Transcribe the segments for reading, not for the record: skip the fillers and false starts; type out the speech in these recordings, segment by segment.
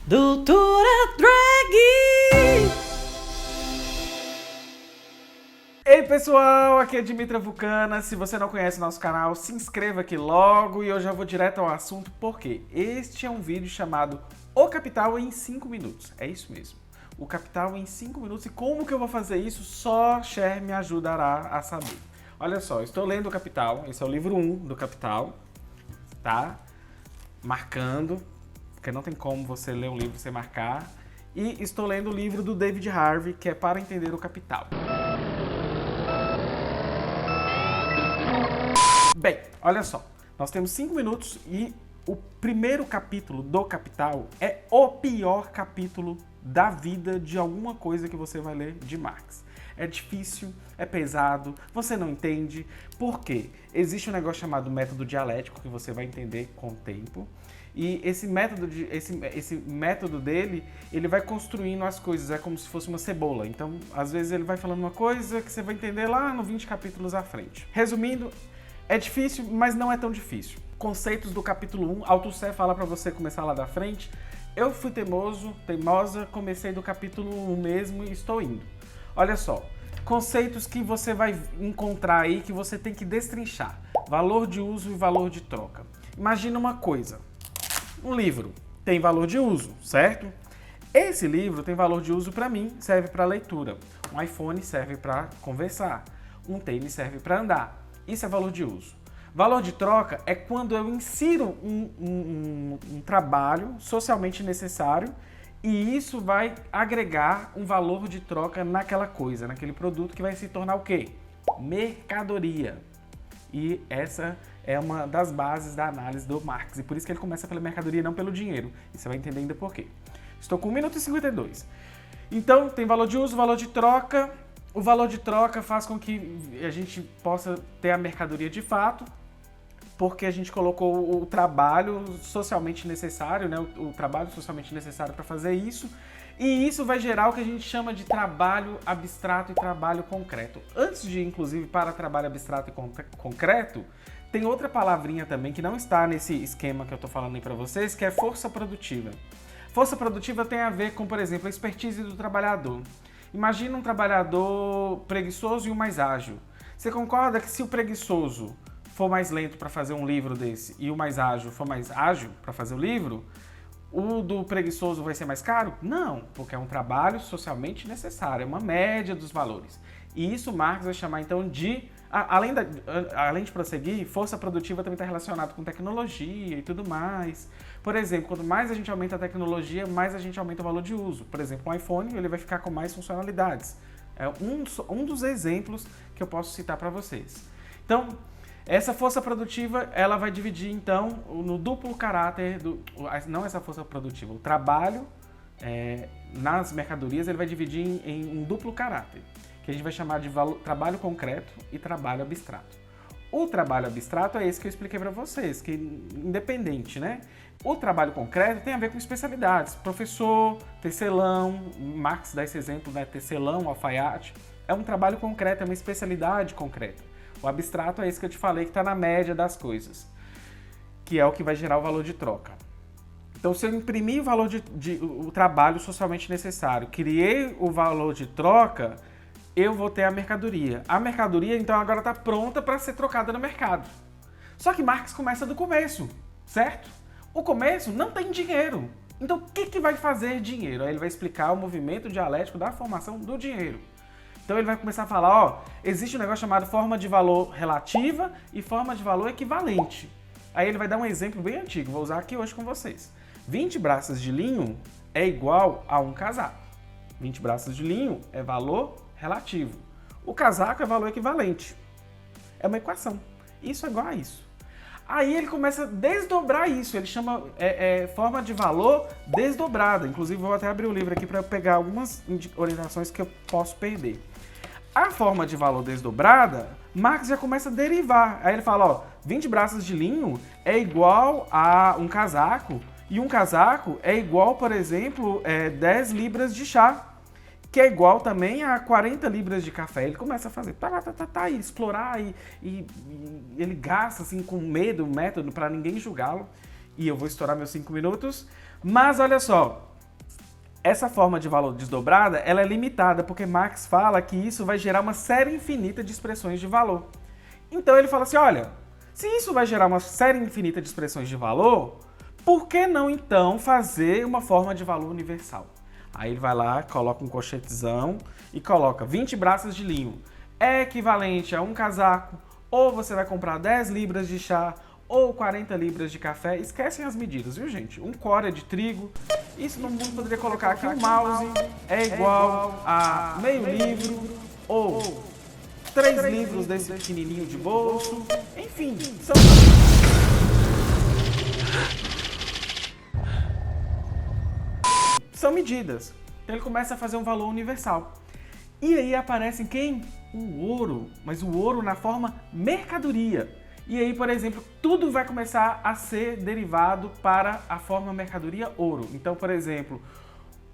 Doutora Drag! Ei pessoal, aqui é Dimitra Vulcana. Se você não conhece nosso canal, se inscreva aqui logo e eu já vou direto ao assunto porque este é um vídeo chamado O Capital em 5 minutos. É isso mesmo, o Capital em 5 minutos. E como que eu vou fazer isso? Só Cher me ajudará a saber. Olha só, estou lendo o Capital, esse é o livro 1 do Capital, tá? Marcando, porque não tem como você ler um livro sem marcar. E estou lendo o livro do David Harvey, que é Para Entender o Capital. Bem, olha só, nós temos 5 minutos e o primeiro capítulo do Capital é o pior capítulo da vida de alguma coisa que você vai ler de Marx. É difícil, é pesado, você não entende. Por quê? Existe um negócio chamado método dialético que você vai entender com o tempo. E esse método dele, ele vai construindo as coisas, é como se fosse uma cebola. Então, às vezes ele vai falando uma coisa que você vai entender lá no 20 capítulos à frente. Resumindo, é difícil, mas não é tão difícil. Conceitos do capítulo 1, Althusser fala para você começar lá da frente. Eu fui teimosa, comecei do capítulo 1 mesmo e estou indo. Olha só, conceitos que você vai encontrar aí que você tem que destrinchar. Valor de uso e valor de troca. Imagina uma coisa, um livro tem valor de uso, certo? Esse livro tem valor de uso para mim, serve para leitura. Um iPhone serve para conversar. Um tênis serve para andar. Isso é valor de uso. Valor de troca é quando eu insiro um trabalho socialmente necessário e isso vai agregar um valor de troca naquela coisa, naquele produto que vai se tornar o quê? Mercadoria. E essa é uma das bases da análise do Marx. E por isso que ele começa pela mercadoria e não pelo dinheiro. E você vai entender ainda por quê. Estou com 1 minuto e 52. Então, tem valor de uso, valor de troca. O valor de troca faz com que a gente possa ter a mercadoria de fato, porque a gente colocou o trabalho socialmente necessário, né? O trabalho socialmente necessário para fazer isso, e isso vai gerar o que a gente chama de trabalho abstrato e trabalho concreto. Antes de, inclusive, para trabalho abstrato e concreto, tem outra palavrinha também que não está nesse esquema que eu estou falando aí para vocês, que é força produtiva. Força produtiva tem a ver com, por exemplo, a expertise do trabalhador. Imagina um trabalhador preguiçoso e um mais ágil. Você concorda que se o preguiçoso for mais lento para fazer um livro desse e o mais ágil for mais ágil para fazer o livro, o do preguiçoso vai ser mais caro? Não, porque é um trabalho socialmente necessário, é uma média dos valores. E isso Marx vai chamar então de, além de prosseguir, força produtiva também está relacionado com tecnologia e tudo mais. Por exemplo, quanto mais a gente aumenta a tecnologia, mais a gente aumenta o valor de uso. Por exemplo, um iPhone ele vai ficar com mais funcionalidades. É um dos exemplos que eu posso citar para vocês. Então, essa força produtiva, ela vai dividir, então, no duplo caráter, não essa força produtiva, o trabalho nas mercadorias, ele vai dividir em um duplo caráter, que a gente vai chamar de trabalho concreto e trabalho abstrato. O trabalho abstrato é esse que eu expliquei para vocês, que é independente, né? O trabalho concreto tem a ver com especialidades, professor, tecelão, Marx dá esse exemplo, né? Tecelão, alfaiate, é um trabalho concreto, é uma especialidade concreta. O abstrato é esse que eu te falei, que está na média das coisas, que é o que vai gerar o valor de troca. Então, se eu imprimir o valor o trabalho socialmente necessário, criei o valor de troca, eu vou ter a mercadoria. A mercadoria, então, agora está pronta para ser trocada no mercado. Só que Marx começa do começo, certo? O começo não tem dinheiro. Então, o que vai fazer dinheiro? Aí ele vai explicar o movimento dialético da formação do dinheiro. Então, ele vai começar a falar, ó, existe um negócio chamado forma de valor relativa e forma de valor equivalente. Aí ele vai dar um exemplo bem antigo, vou usar aqui hoje com vocês. 20 braças de linho é igual a um casaco. 20 braças de linho é valor relativo. O casaco é valor equivalente. É uma equação. Isso é igual a isso. Aí ele começa a desdobrar isso. Ele chama forma de valor desdobrada. Inclusive, vou até abrir o livro aqui para pegar algumas orientações que eu posso perder. A forma de valor desdobrada, Marx já começa a derivar. Aí ele fala, ó, 20 braças de linho é igual a um casaco. E um casaco é igual, por exemplo, 10 libras de chá. Que é igual também a 40 libras de café. Ele começa a fazer, e explorar, e ele gasta assim com medo, método, para ninguém julgá-lo. E eu vou estourar meus 5 minutos. Mas olha só, essa forma de valor desdobrada, ela é limitada, porque Marx fala que isso vai gerar uma série infinita de expressões de valor. Então ele fala assim, olha, se isso vai gerar uma série infinita de expressões de valor, por que não então fazer uma forma de valor universal? Aí ele vai lá, coloca um colchetezão e coloca 20 braças de linho. É equivalente a um casaco, ou você vai comprar 10 libras de chá, ou 40 libras de café. Esquecem as medidas, viu, gente? Um core de trigo. Isso não poderia colocar aqui. Um mouse é igual a meio livro, ou 3 livros desse pequenininho de bolso. Enfim, são medidas. Então ele começa a fazer um valor universal. E aí aparece quem? O ouro, mas o ouro na forma mercadoria. E aí, por exemplo, tudo vai começar a ser derivado para a forma mercadoria ouro. Então, por exemplo,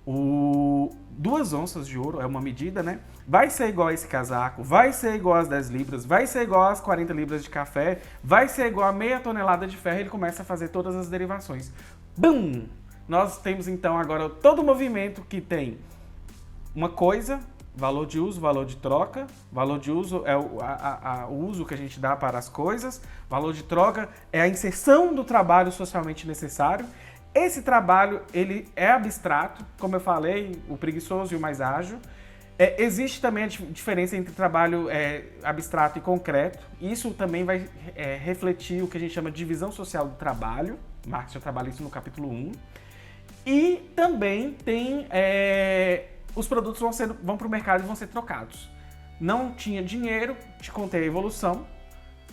2 onças de ouro é uma medida, né? Vai ser igual a esse casaco, vai ser igual às 10 libras, vai ser igual às 40 libras de café, vai ser igual a meia tonelada de ferro. Ele começa a fazer todas as derivações. Bum! Nós temos então agora todo o movimento que tem uma coisa, valor de uso, valor de troca. Valor de uso é o uso que a gente dá para as coisas. Valor de troca é a inserção do trabalho socialmente necessário. Esse trabalho, ele é abstrato, como eu falei, o preguiçoso e o mais ágil. Existe também a diferença entre trabalho abstrato e concreto. Isso também vai refletir o que a gente chama de divisão social do trabalho. Marx já trabalha isso no capítulo 1. E também tem... os produtos vão para o mercado e vão ser trocados. Não tinha dinheiro, te contei a evolução,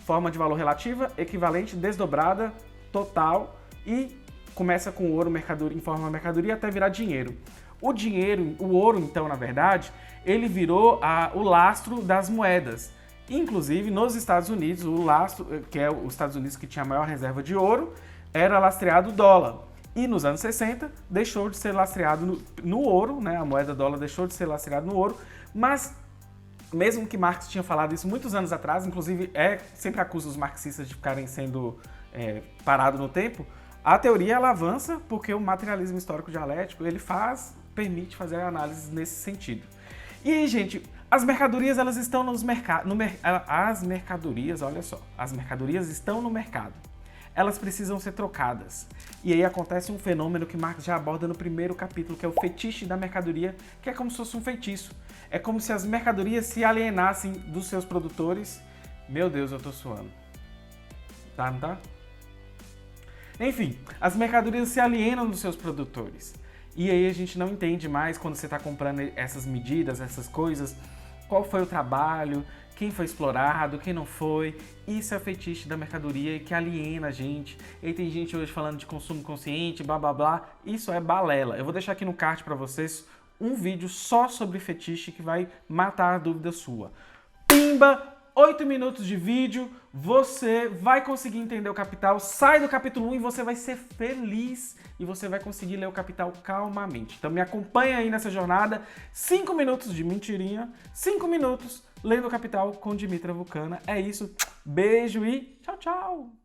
forma de valor relativa, equivalente, desdobrada, total, e começa com ouro em forma de mercadoria até virar dinheiro. O ouro, então, na verdade, ele virou o lastro das moedas. Inclusive, nos Estados Unidos, o lastro, que é os Estados Unidos que tinha a maior reserva de ouro, era lastreado o dólar. E nos anos 60, deixou de ser lastreado no ouro, né? A moeda dólar deixou de ser lastreada no ouro, mas mesmo que Marx tinha falado isso muitos anos atrás, inclusive sempre acusa os marxistas de ficarem sendo parados no tempo, a teoria ela avança porque o materialismo histórico dialético ele permite fazer análises nesse sentido. E aí, gente, as mercadorias elas estão nos mercados, as mercadorias, olha só, as mercadorias estão no mercado. Elas precisam ser trocadas. E aí acontece um fenômeno que Marx já aborda no primeiro capítulo, que é o fetiche da mercadoria, que é como se fosse um feitiço. É como se as mercadorias se alienassem dos seus produtores. Meu Deus, eu tô suando. Tá, não tá? Enfim, as mercadorias se alienam dos seus produtores. E aí a gente não entende mais quando você está comprando essas medidas, essas coisas, qual foi o trabalho, quem foi explorado, quem não foi. Isso é o fetiche da mercadoria que aliena a gente. E aí tem gente hoje falando de consumo consciente, blá blá blá. Isso é balela. Eu vou deixar aqui no card para vocês um vídeo só sobre fetiche que vai matar a dúvida sua. Pimba! 8 minutos de vídeo, você vai conseguir entender o Capital, sai do capítulo 1 e você vai ser feliz e você vai conseguir ler o Capital calmamente. Então me acompanha aí nessa jornada, 5 minutos de mentirinha, 5 minutos lendo o Capital com Dimitra Vulcana. É isso, beijo e tchau, tchau!